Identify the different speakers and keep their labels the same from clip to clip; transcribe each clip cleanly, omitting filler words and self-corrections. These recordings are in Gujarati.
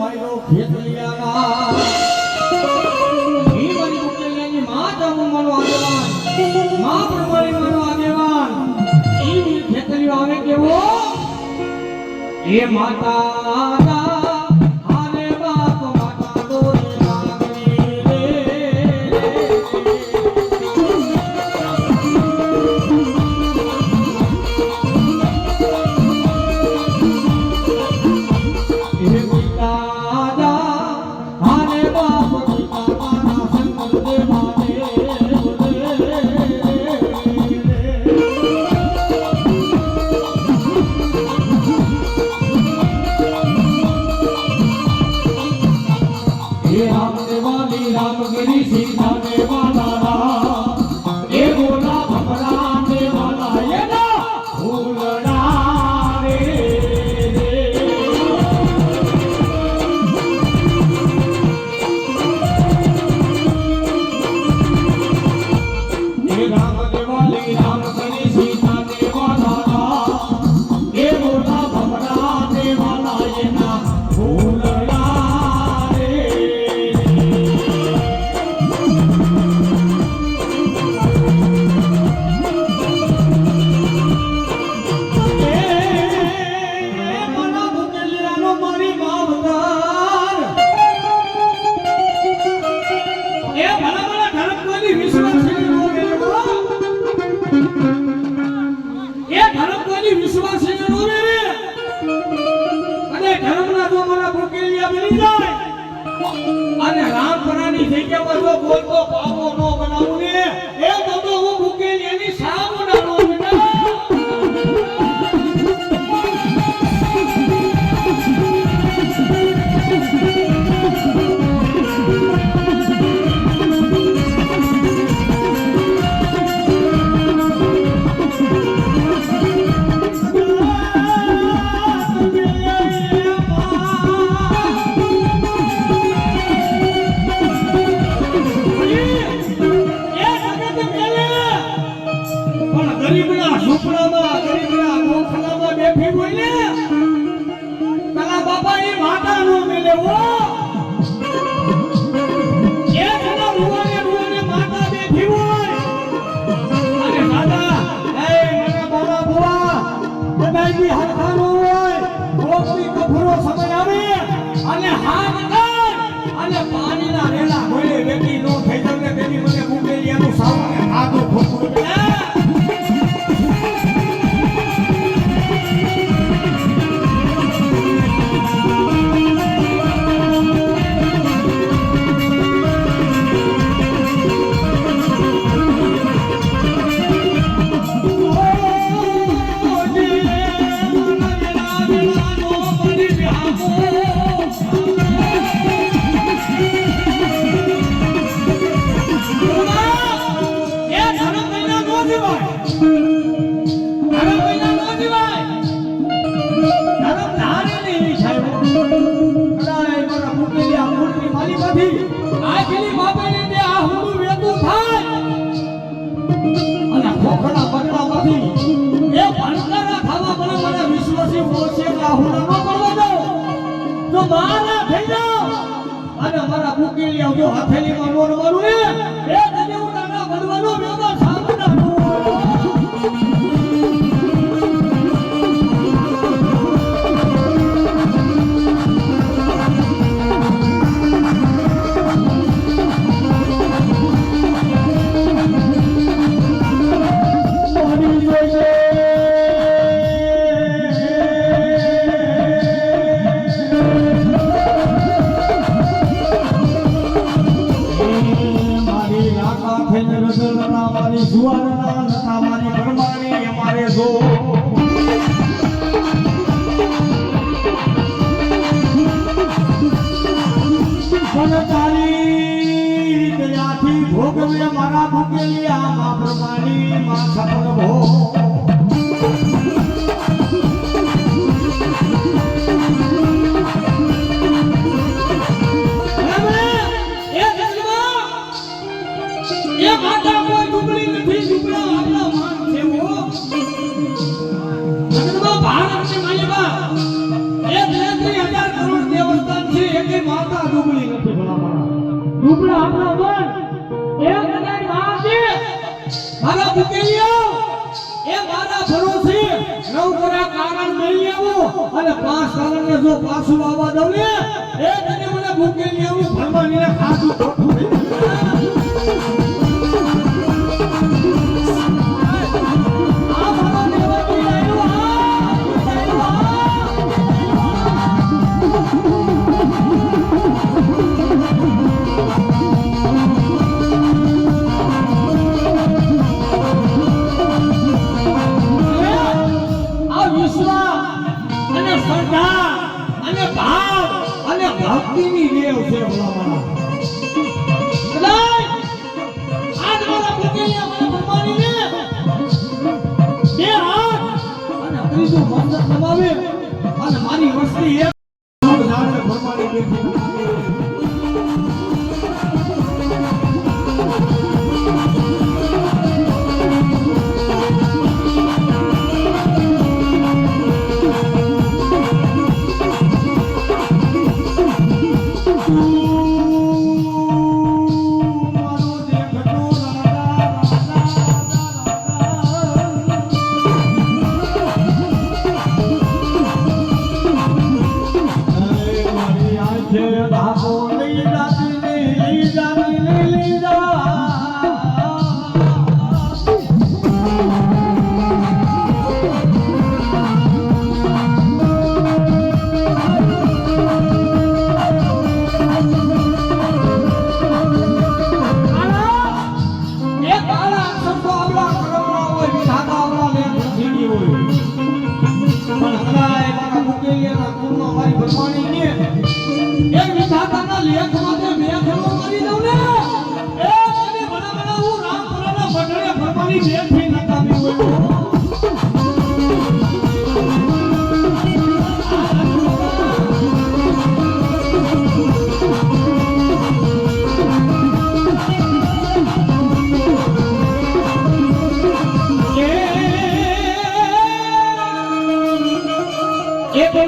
Speaker 1: વાયલો ખેતલિયાના ઈ મારી મુકેલિયાની માં જામુમાનો આગેવાન માં પ્રમાણે માનો આગેવાન ઈ ખેતલિયો આવે કેવો એ માતા रामगिरी सीता ने वाला ये बोला भमरा ने वाला ये ना भूलना रे ये राम देवाली रामगिरी सीता ने वाला ये बोला भमरा ने वाला ये ना भूलना જગ્યામાં જો બોલતો પાવો નો બનાવું ને એ તો હું ભૂકેલી એની સાવ ના નો બેટા પાણીના રેલા ગોળે બેટી નો થઈ જને તેની મને મુકેલિયાનું સાવને આગો ખોખું હથેલીમાં નો રવાનું ને એ તને હું નાના બનવાનો વેદો સામના મારી લુગડા આપણા મન એ કદાચ મારશે મારા મુકેલિયો એ મારા ભરોસે નવકરા કારણ મેળવી આવો અને 5 કારણને જો પાછું આવવા દઉં ને એ તને મને મુકેલિયો ભરમાનીને ખાધું ખોટું થઈ આ મારો દેવાજી આવ્યો ભક્તિની દેવ છે ભલામણા કદાચ આજ મારા મુકેલિયા મને ભરમાનીને બે હાથ અને ત્રીજું મંદિર નમાવે અને મારી વસ્તી એક જાણે ભરમાની બેઠી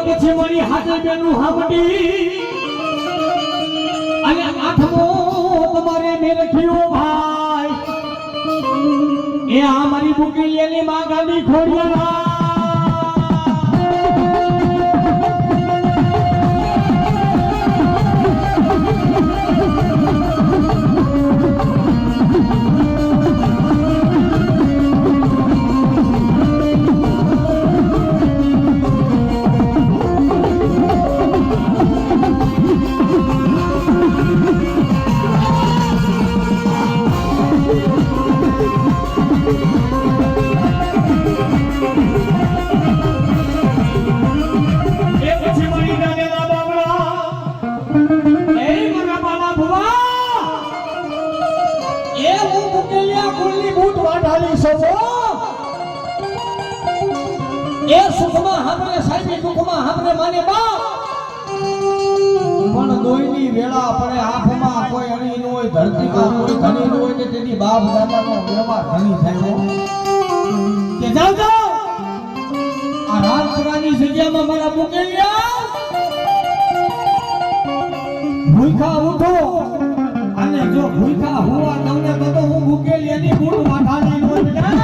Speaker 1: પછી મારી હાથે બેનું હામડી અને આઠમો તમારે મેં રખ્યો ભાઈ એ આ મારી મુકેલિયાની માં ગાડી ખોડિયા એ સુખમાં આપણે સાહેબ સુખમાં આપણે માને બાપ પણ દોઈની વેળા પડે આંખમાં કોઈ અણી ન હોય ધરતીમાં કોઈ ધણી ન હોય કે તેની બાપ દાદાનો વ્યવહાર ધણી થયો કે જાવ જાવ આ રાજપુરાની જગ્યામાં મારા મુકેલિયા ભૂખા ઉઠો અને જો ભૂખા હોવા તમને તો હું મુકેલિયાની બૂટ વાઢાની ન હોય બેટા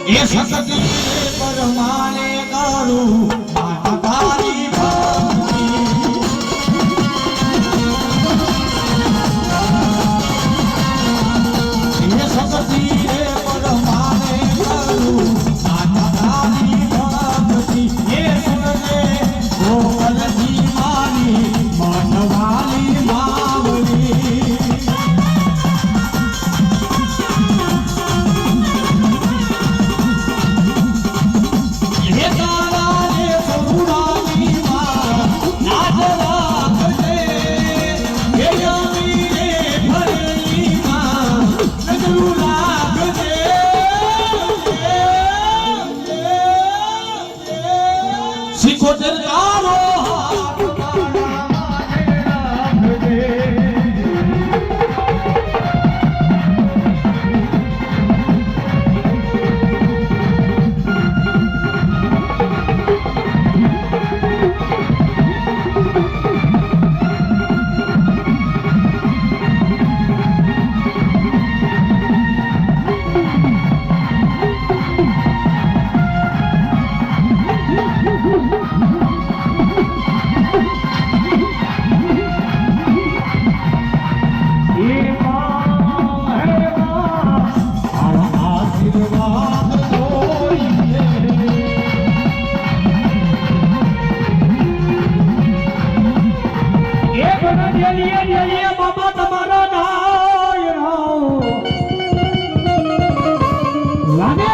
Speaker 1: એ સતત પરમાને કરું તારી ભક્તિ એ સતત પરમાને કરું તારી ભક્તિ એ સુરજે ગોકલજી મારી મનવાલી માવલી એ તારા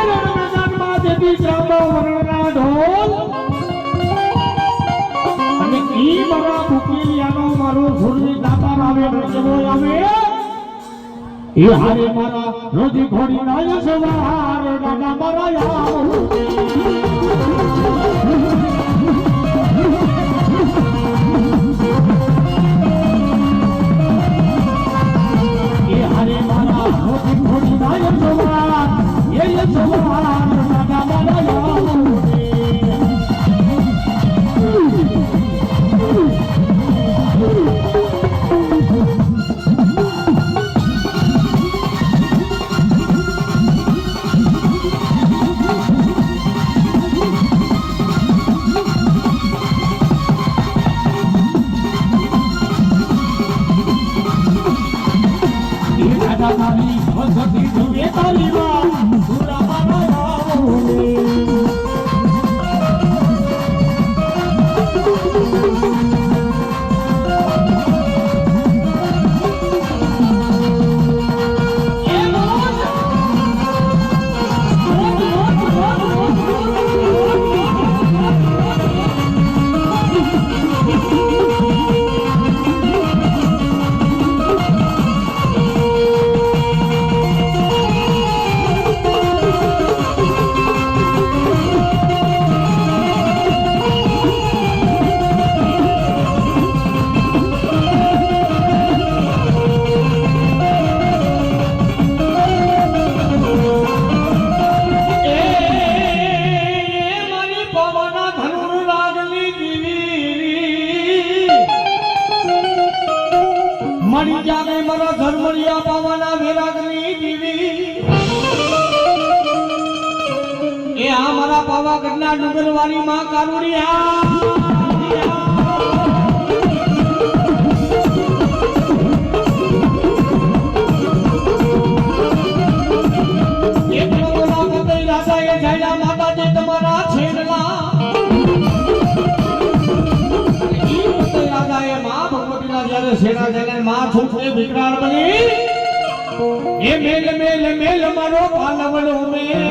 Speaker 1: રણ મેદાનમાં દેવી ચાંદો વરણના ઢોલ અને ઈ મારા ભૂકેલિયાનો મારો સુરવી દાતાર આવે રજવો આવે એ હારે મારા રોજી ઘોડી ના સવાર દાદા મારા આવું એ હારે મારા રોજી ઘોડી ના સવાર એ સવાર દાદા મારા આવું મળી જાગે મારા ધર્મડિયા પાવાના વેરાગની દીવી એ આ મારા પાવાગઢના ડુંગરવાળી માં કારુડિયા એકલો બોલા કતઈ રાજાએ જાયલા માતાજી તમારા છેડલા જ્યારે સેના જને માં છૂટે વિકરાળ બની એ મેલ મેલ મેલ મારો પાલવડો મેલ